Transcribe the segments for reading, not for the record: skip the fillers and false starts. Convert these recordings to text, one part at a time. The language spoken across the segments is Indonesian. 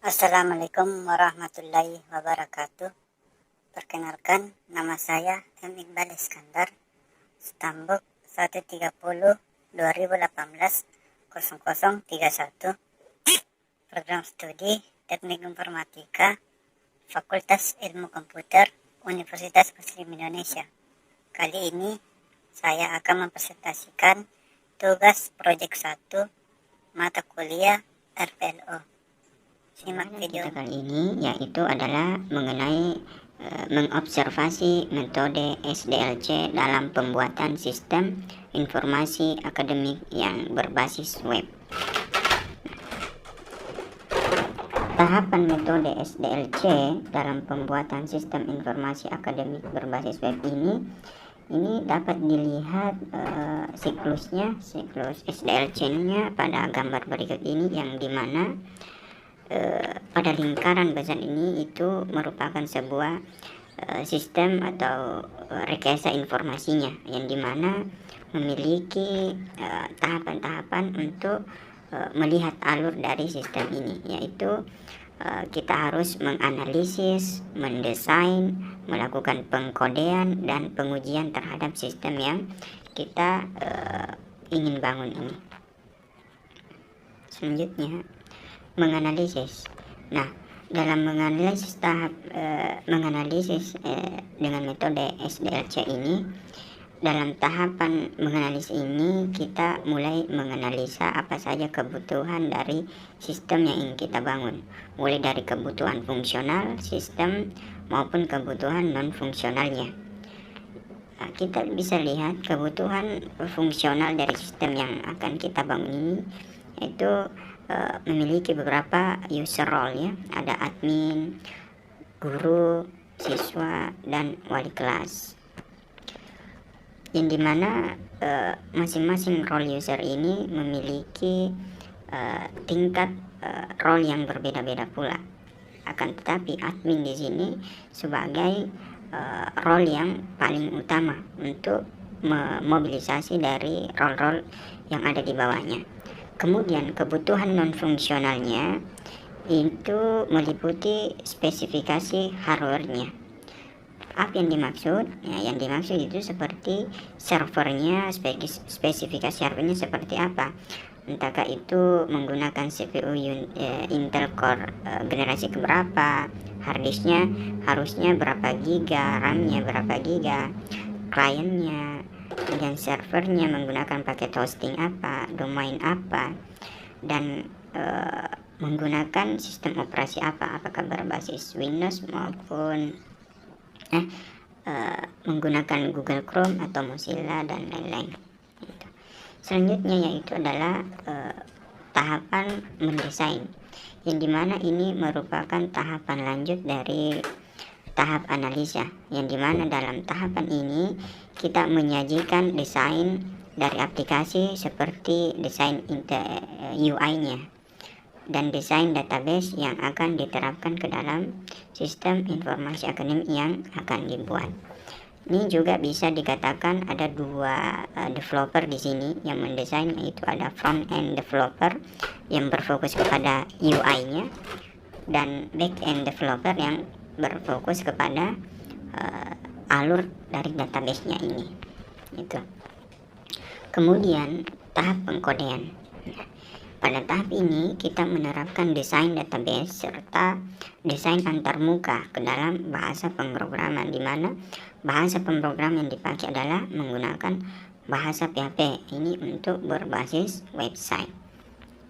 Assalamualaikum warahmatullahi wabarakatuh. Perkenalkan, nama saya M. Iqbal Iskandar, Stambuk 130 2018 0031, Program Studi Teknik Informatika, Fakultas Ilmu Komputer, Universitas Muslim Indonesia. Kali ini saya akan mempresentasikan tugas proyek 1 mata kuliah RPLO. Simak video Kita kali ini yaitu adalah mengenai mengobservasi metode SDLC dalam pembuatan sistem informasi akademik yang berbasis web. Tahapan metode SDLC dalam pembuatan sistem informasi akademik berbasis web ini dapat dilihat siklusnya, siklus SDLC-nya pada gambar berikut ini, yang dimana pada lingkaran besar ini itu merupakan sebuah sistem atau rekayasa informasinya, yang dimana memiliki tahapan-tahapan untuk melihat alur dari sistem ini, yaitu kita harus menganalisis, mendesain, melakukan pengkodean dan pengujian terhadap sistem yang kita ingin bangun ini. Selanjutnya, menganalisis. Nah, dalam menganalisis dengan metode SDLC ini, dalam tahapan menganalisis ini kita mulai menganalisa apa saja kebutuhan dari sistem yang ingin kita bangun, mulai dari kebutuhan fungsional sistem maupun kebutuhan non fungsionalnya. Nah, kita bisa lihat kebutuhan fungsional dari sistem yang akan kita bangun ini, yaitu memiliki beberapa user role, ya. Ada admin, guru, siswa, dan wali kelas, yang dimana masing-masing role user ini memiliki tingkat role yang berbeda-beda pula. Akan tetapi admin di sini sebagai role yang paling utama untuk memobilisasi dari role-role yang ada di bawahnya. Kemudian kebutuhan non-fungsionalnya itu meliputi spesifikasi hardware-nya. Apa yang dimaksud? Ya, yang dimaksud itu seperti servernya, spesifikasi hardware-nya seperti apa. Entahkah itu menggunakan CPU Intel Core generasi keberapa, harddisknya harusnya berapa giga, RAM-nya berapa giga, kliennya, dan servernya menggunakan paket hosting apa, domain apa, dan menggunakan sistem operasi apa, apakah berbasis Windows maupun menggunakan Google Chrome atau Mozilla dan lain-lain. Selanjutnya yaitu adalah tahapan mendesain, yang dimana ini merupakan tahapan lanjut dari tahap analisa, yang dimana dalam tahapan ini kita menyajikan desain dari aplikasi seperti desain UI-nya dan desain database yang akan diterapkan ke dalam sistem informasi akademik yang akan dibuat. Ini juga bisa dikatakan ada dua developer di sini yang mendesain, yaitu ada front end developer yang berfokus kepada UI-nya dan back end developer yang berfokus kepada alur dari database-nya ini. Itu. Kemudian tahap pengkodean. Pada tahap ini kita menerapkan desain database serta desain antarmuka ke dalam bahasa pemrograman, di mana bahasa pemrograman yang dipakai adalah menggunakan bahasa PHP ini untuk berbasis website,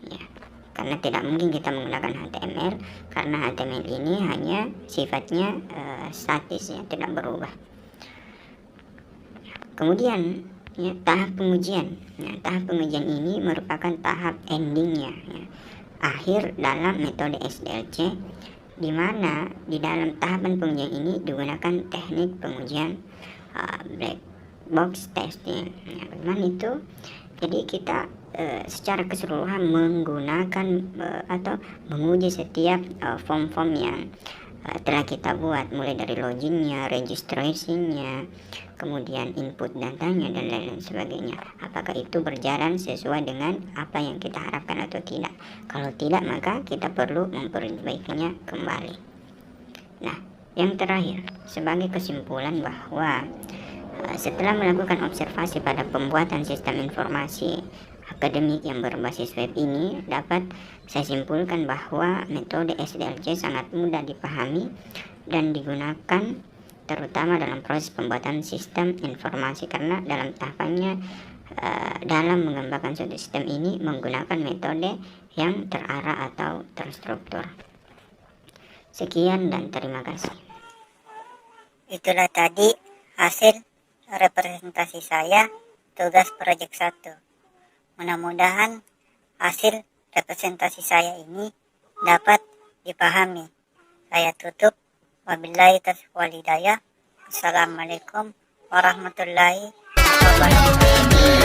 ya. Karena tidak mungkin kita menggunakan HTML, karena HTML ini hanya sifatnya statis, ya, tidak berubah. Kemudian ya, tahap pengujian. Nah, tahap pengujian ini merupakan tahap endingnya, ya, akhir dalam metode SDLC, di mana di dalam tahapan pengujian ini digunakan teknik pengujian black box testing. Ya, bagaimana itu? Jadi kita secara keseluruhan menggunakan atau menguji setiap form-form yang telah kita buat, mulai dari loginnya, registrasinya, kemudian input datanya dan lain-lain sebagainya. Apakah itu berjalan sesuai dengan apa yang kita harapkan atau tidak? Kalau tidak, maka kita perlu memperbaikinya kembali. Nah, yang terakhir, sebagai kesimpulan bahwa setelah melakukan observasi pada pembuatan sistem informasi akademik yang berbasis web ini, dapat saya simpulkan bahwa metode SDLC sangat mudah dipahami dan digunakan terutama dalam proses pembuatan sistem informasi, karena dalam tahapannya dalam mengembangkan suatu sistem ini menggunakan metode yang terarah atau terstruktur. Sekian dan terima kasih. Itulah tadi hasil representasi saya tugas proyek 1. Mudah-mudahan hasil representasi saya ini dapat dipahami. Saya tutup. Wabillahi taufiq wal hidayah. Assalamualaikum warahmatullahi wabarakatuh.